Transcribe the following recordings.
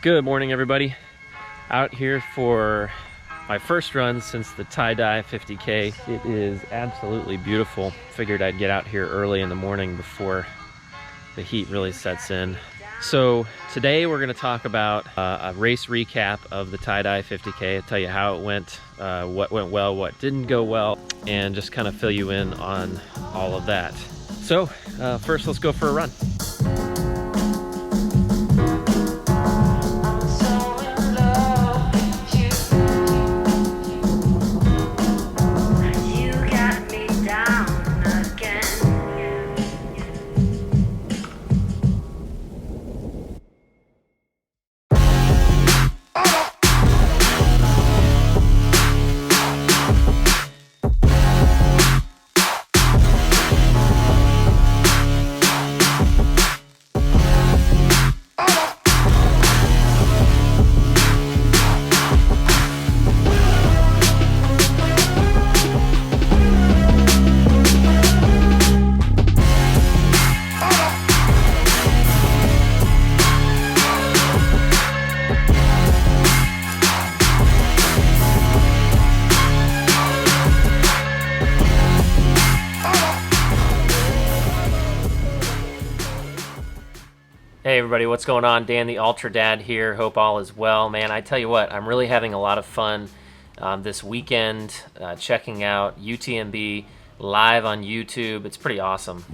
Good morning, everybody. Out here for my first run since the tie-dye 50K. It is absolutely beautiful. Figured I'd get out here early in the morning before the heat really sets in. So today we're going to talk about a race recap of the tie-dye 50K. I'll tell you how it went, what went well, what didn't go well, and just kind of fill you in on all of that. So first, let's go for a run. Hey everybody, what's going on? Dan the Ultra Dad here. Hope all is well. Man, I tell you what, I'm really having a lot of fun this weekend checking out UTMB live on YouTube. It's pretty awesome,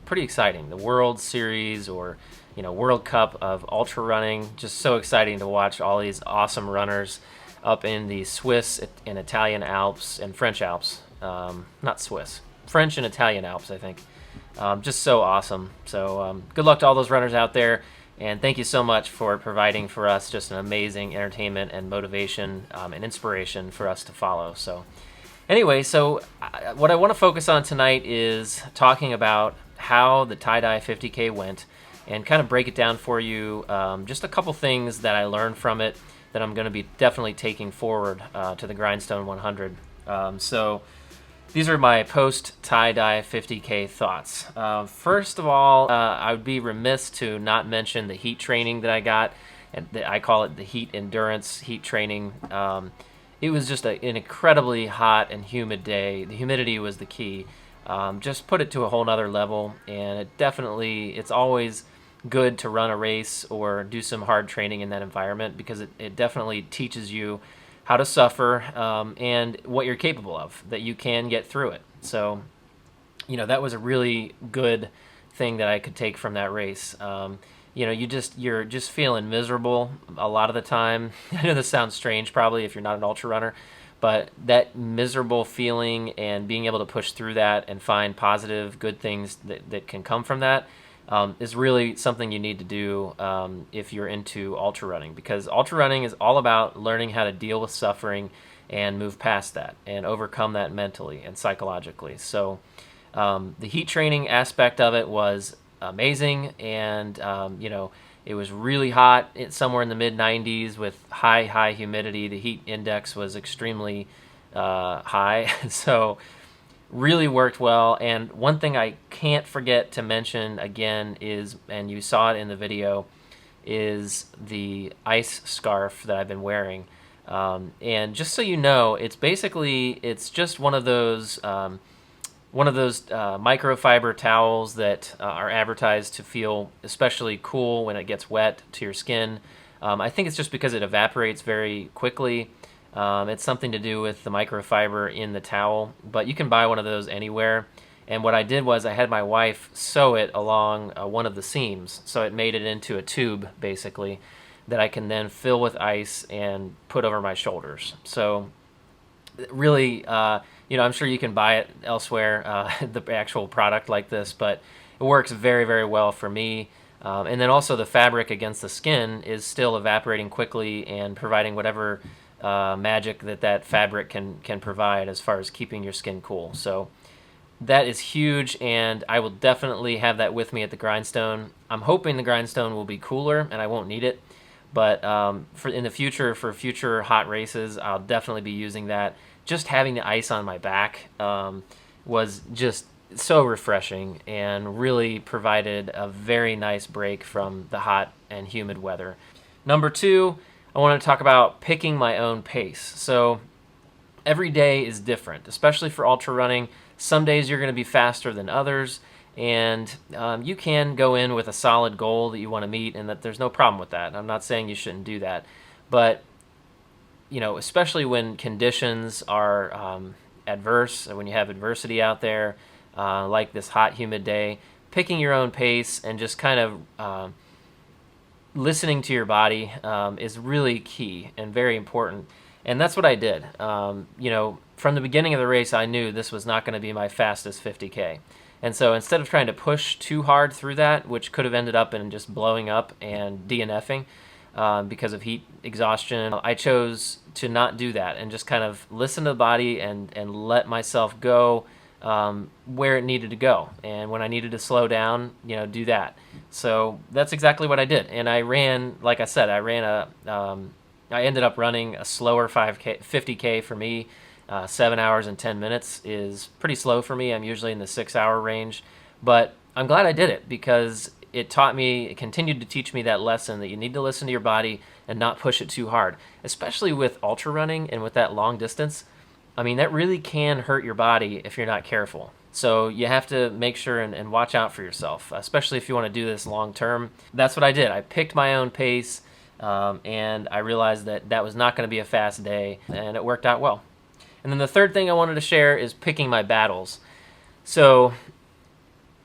pretty exciting. The World Series or World Cup of ultra running, just so exciting to watch all these awesome runners up in the Swiss and Italian Alps and French Alps. Not Swiss, French and Italian Alps, I think. Just so awesome. So good luck to all those runners out there, and thank you so much for providing for us just an amazing entertainment and motivation and inspiration for us to follow. So anyway, what I want to focus on tonight is talking about how the tie-dye 50K went and kind of break it down for you, just a couple things that I learned from it that I'm going to be definitely taking forward to the Grindstone 100. These are my post-tie-dye 50K thoughts. First of all, I would be remiss to not mention the heat training that I got. And I call it the heat endurance heat training. It was just an incredibly hot and humid day. The humidity was the key. Just put it to a whole nother level. And it's always good to run a race or do some hard training in that environment, because it definitely teaches you how to suffer, and what you're capable of, that you can get through it. So, that was a really good thing that I could take from that race. You're just feeling miserable a lot of the time. I know this sounds strange probably if you're not an ultra runner, but that miserable feeling and being able to push through that and find positive, good things that can come from that is really something you need to do if you're into ultra running, because ultra running is all about learning how to deal with suffering and move past that and overcome that mentally and psychologically. So the heat training aspect of it was amazing, and it was really hot. It's somewhere in the mid 90s with high humidity. The heat index was extremely high, so really worked well. And one thing I can't forget to mention again is, and you saw it in the video, is the ice scarf that I've been wearing. And just so you know, it's just one of those microfiber towels that are advertised to feel especially cool when it gets wet to your skin. I think it's just because it evaporates very quickly. It's something to do with the microfiber in the towel, but you can buy one of those anywhere. And what I did was I had my wife sew it along one of the seams, so it made it into a tube, basically, that I can then fill with ice and put over my shoulders. So really, I'm sure you can buy it elsewhere, the actual product like this, but it works very, very well for me. And then also the fabric against the skin is still evaporating quickly and providing whatever magic that fabric can provide as far as keeping your skin cool. So that is huge, and I will definitely have that with me at the Grindstone. I'm hoping the Grindstone will be cooler and I won't need it, but in the future, for future hot races, I'll definitely be using that. Just having the ice on my back was just so refreshing and really provided a very nice break from the hot and humid weather. Number two, I want to talk about picking my own pace. So every day is different, especially for ultra running. Some days you're going to be faster than others, and you can go in with a solid goal that you want to meet, and that there's no problem with that. I'm not saying you shouldn't do that, but especially when conditions are adverse, when you have adversity out there, like this hot, humid day, picking your own pace and just kind of listening to your body is really key and very important. And that's what I did. From the beginning of the race, I knew this was not going to be my fastest 50K. And so instead of trying to push too hard through that, which could have ended up in just blowing up and DNFing because of heat exhaustion, I chose to not do that and just kind of listen to the body and let myself go where it needed to go. And when I needed to slow down, do that. So that's exactly what I did. And I ran, like I said, I ended up running a slower 50K for me. 7 hours and 10 minutes is pretty slow for me. I'm usually in the 6-hour range, but I'm glad I did it because it continued to teach me that lesson that you need to listen to your body and not push it too hard, especially with ultra running and with that long distance. I mean, that really can hurt your body if you're not careful. So you have to make sure and watch out for yourself, especially if you want to do this long term. That's what I did. I picked my own pace, and I realized that was not going to be a fast day, and it worked out well. And then the third thing I wanted to share is picking my battles. So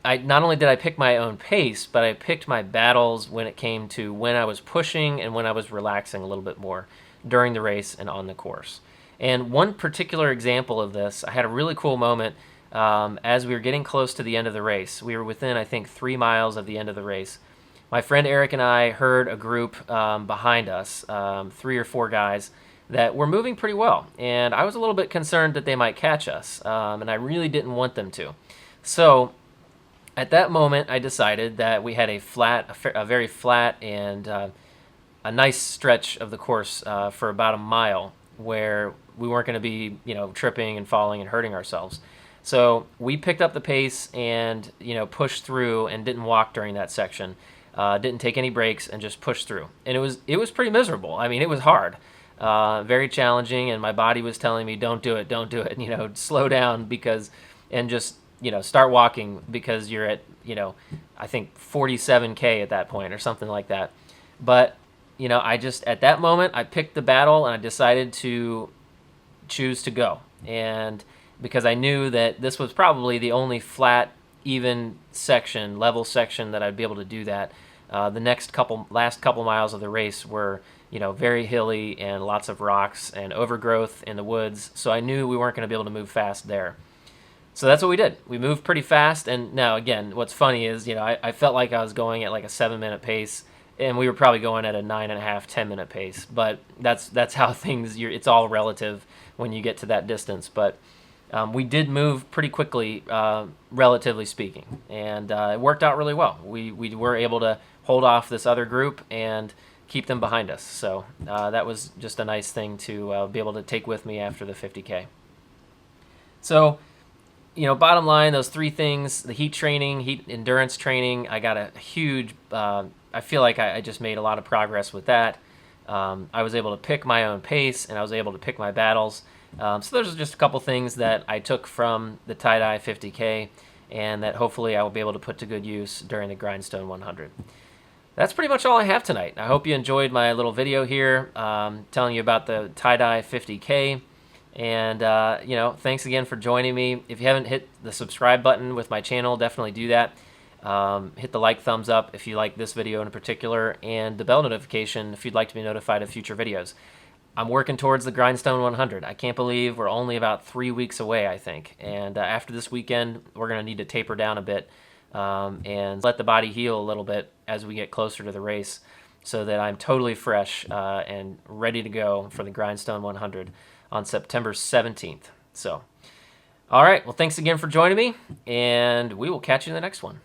not only did I pick my own pace, but I picked my battles when it came to when I was pushing and when I was relaxing a little bit more during the race and on the course. And one particular example of this, I had a really cool moment as we were getting close to the end of the race. We were within, I think, 3 miles of the end of the race. My friend Eric and I heard a group behind us, 3 or 4 guys, that were moving pretty well. And I was a little bit concerned that they might catch us, and I really didn't want them to. So at that moment, I decided that we had a very flat and a nice stretch of the course for about a mile where we weren't going to be, tripping and falling and hurting ourselves. So we picked up the pace and, pushed through and didn't walk during that section. Didn't take any breaks and just pushed through. And it was pretty miserable. I mean, it was hard. Very challenging, and my body was telling me, don't do it, slow down and just, start walking because you're at, I think 47K at that point or something like that. But, at that moment, I picked the battle and I decided to choose to go. And because I knew that this was probably the only flat, even level section that I'd be able to do that. The last couple miles of the race were, very hilly and lots of rocks and overgrowth in the woods. So I knew we weren't going to be able to move fast there. So that's what we did. We moved pretty fast. And now, again, what's funny is, I felt like I was going at like a 7-minute pace, and we were probably going at a 9.5, 10-minute pace. But that's how it's all relative when you get to that distance. But we did move pretty quickly, relatively speaking. And it worked out really well. We were able to hold off this other group and keep them behind us. So that was just a nice thing to be able to take with me after the 50K. So, bottom line, those 3 things, the heat endurance training, I got a huge, I feel like I just made a lot of progress with that. I was able to pick my own pace, and I was able to pick my battles. So those are just a couple things that I took from the tie-dye 50K, and that hopefully I will be able to put to good use during the Grindstone 100. That's pretty much all I have tonight. I hope you enjoyed my little video here telling you about the tie-dye 50K. And, thanks again for joining me. If you haven't hit the subscribe button with my channel, definitely do that. Hit the thumbs up if you like this video in particular, and the bell notification if you'd like to be notified of future videos. I'm working towards the Grindstone 100. I can't believe we're only about 3 weeks away, I think. And after this weekend, we're going to need to taper down a bit and let the body heal a little bit as we get closer to the race so that I'm totally fresh and ready to go for the Grindstone 100 on September 17th. So, all right. Well, thanks again for joining me, and we will catch you in the next one.